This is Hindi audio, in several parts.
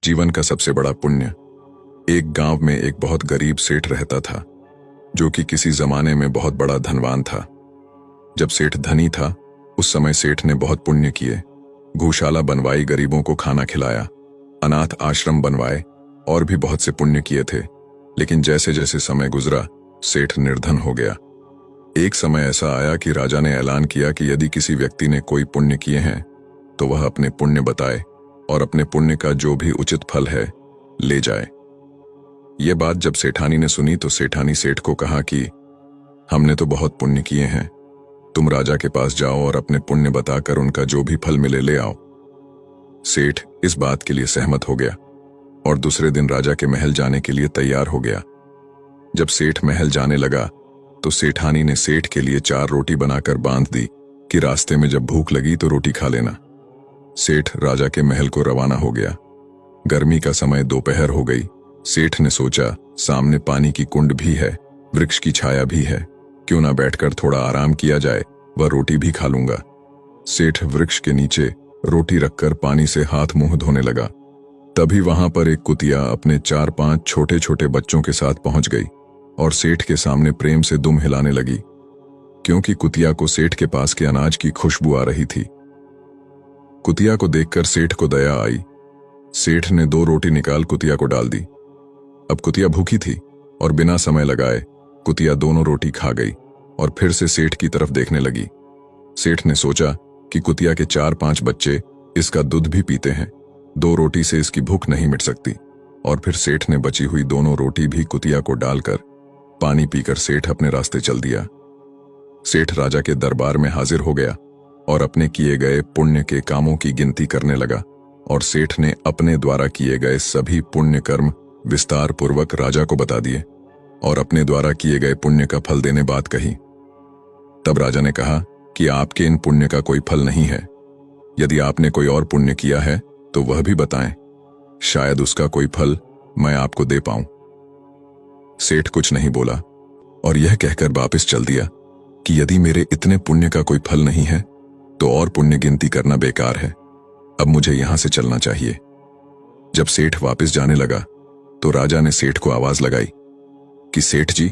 जीवन का सबसे बड़ा पुण्य। एक गांव में एक बहुत गरीब सेठ रहता था, जो कि किसी जमाने में बहुत बड़ा धनवान था। जब सेठ धनी था, उस समय सेठ ने बहुत पुण्य किए। गौशाला बनवाई, गरीबों को खाना खिलाया, अनाथ आश्रम बनवाए और भी बहुत से पुण्य किए थे। लेकिन जैसे जैसे समय गुजरा, सेठ निर्धन हो गया। एक समय ऐसा आया कि राजा ने ऐलान किया कि यदि किसी व्यक्ति ने कोई पुण्य किए हैं तो वह अपने पुण्य बताए और अपने पुण्य का जो भी उचित फल है ले जाए। ये बात जब सेठानी ने सुनी तो सेठानी सेठ को कहा कि हमने तो बहुत पुण्य किए हैं, तुम राजा के पास जाओ और अपने पुण्य बताकर उनका जो भी फल मिले ले आओ। सेठ इस बात के लिए सहमत हो गया और दूसरे दिन राजा के महल जाने के लिए तैयार हो गया। जब सेठ महल जाने लगा तो सेठानी ने सेठ के लिए 4 रोटी बनाकर बांध दी कि रास्ते में जब भूख लगी तो रोटी खा लेना। सेठ राजा के महल को रवाना हो गया। गर्मी का समय दोपहर हो गई। सेठ ने सोचा, सामने पानी की कुंड भी है, वृक्ष की छाया भी है, क्यों ना बैठकर थोड़ा आराम किया जाए, वह रोटी भी खा लूंगा। सेठ वृक्ष के नीचे रोटी रखकर पानी से हाथ मुंह धोने लगा। तभी वहां पर एक कुतिया अपने 4-5 छोटे छोटे बच्चों के साथ पहुंच गई और सेठ के सामने प्रेम से दुम हिलाने लगी, क्योंकि कुतिया को सेठ के पास के अनाज की खुशबू आ रही थी। कुतिया को देखकर सेठ को दया आई। सेठ ने 2 रोटी निकाल कुतिया को डाल दी। अब कुतिया भूखी थी और बिना समय लगाए कुतिया दोनों रोटी खा गई और फिर से सेठ की तरफ देखने लगी। सेठ ने सोचा कि कुतिया के 4-5 बच्चे इसका दूध भी पीते हैं, 2 रोटी से इसकी भूख नहीं मिट सकती। और फिर सेठ ने बची हुई दोनों रोटी भी कुतिया को डालकर पानी पीकर सेठ अपने रास्ते चल दिया। सेठ राजा के दरबार में हाजिर हो गया और अपने किए गए पुण्य के कामों की गिनती करने लगा और सेठ ने अपने द्वारा किए गए सभी पुण्य कर्म विस्तार पूर्वक राजा को बता दिए और अपने द्वारा किए गए पुण्य का फल देने बात कही। तब राजा ने कहा कि आपके इन पुण्य का कोई फल नहीं है, यदि आपने कोई और पुण्य किया है तो वह भी बताएं, शायद उसका कोई फल मैं आपको दे पाऊं। सेठ कुछ नहीं बोला और यह कहकर वापस चल दिया कि यदि मेरे इतने पुण्य का कोई फल नहीं है तो और पुण्य गिनती करना बेकार है, अब मुझे यहां से चलना चाहिए। जब सेठ वापस जाने लगा तो राजा ने सेठ को आवाज लगाई कि सेठ जी,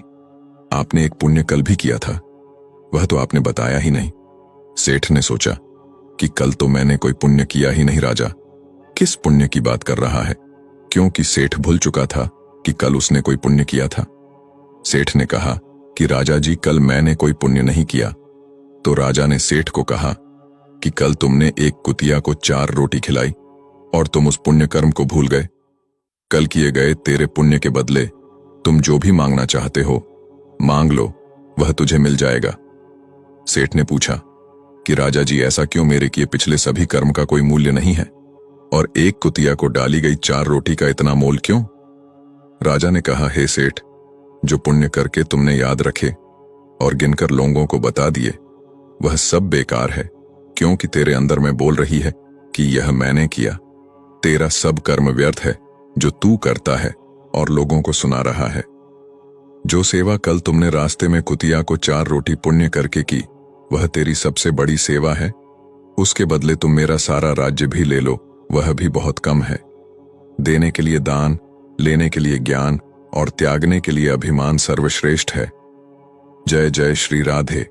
आपने एक पुण्य कल भी किया था, वह तो आपने बताया ही नहीं। सेठ ने सोचा कि कल तो मैंने कोई पुण्य किया ही नहीं राजा, किस पुण्य की बात कर रहा है, क्योंकि सेठ भूल चुका था कि कल उसने कोई पुण्य किया था। सेठ ने कहा कि राजा जी, कल मैंने कोई पुण्य नहीं किया। तो राजा ने सेठ को कहा कि कल तुमने एक कुतिया को 4 रोटी खिलाई और तुम उस पुण्य कर्म को भूल गए। कल किए गए तेरे पुण्य के बदले तुम जो भी मांगना चाहते हो मांग लो, वह तुझे मिल जाएगा। सेठ ने पूछा कि राजा जी, ऐसा क्यों, मेरे किए पिछले सभी कर्म का कोई मूल्य नहीं है और एक कुतिया को डाली गई 4 रोटी का इतना मोल क्यों? राजा ने कहा, हे सेठ, जो पुण्य करके तुमने याद रखे और गिनकर लोगों को बता दिए वह सब बेकार है, क्योंकि तेरे अंदर में बोल रही है कि यह मैंने किया। तेरा सब कर्म व्यर्थ है जो तू करता है और लोगों को सुना रहा है। जो सेवा कल तुमने रास्ते में कुतिया को 4 रोटी पुण्य करके की, वह तेरी सबसे बड़ी सेवा है। उसके बदले तुम मेरा सारा राज्य भी ले लो, वह भी बहुत कम है। देने के लिए दान, लेने के लिए ज्ञान और त्यागने के लिए अभिमान सर्वश्रेष्ठ है। जय जय श्री राधे।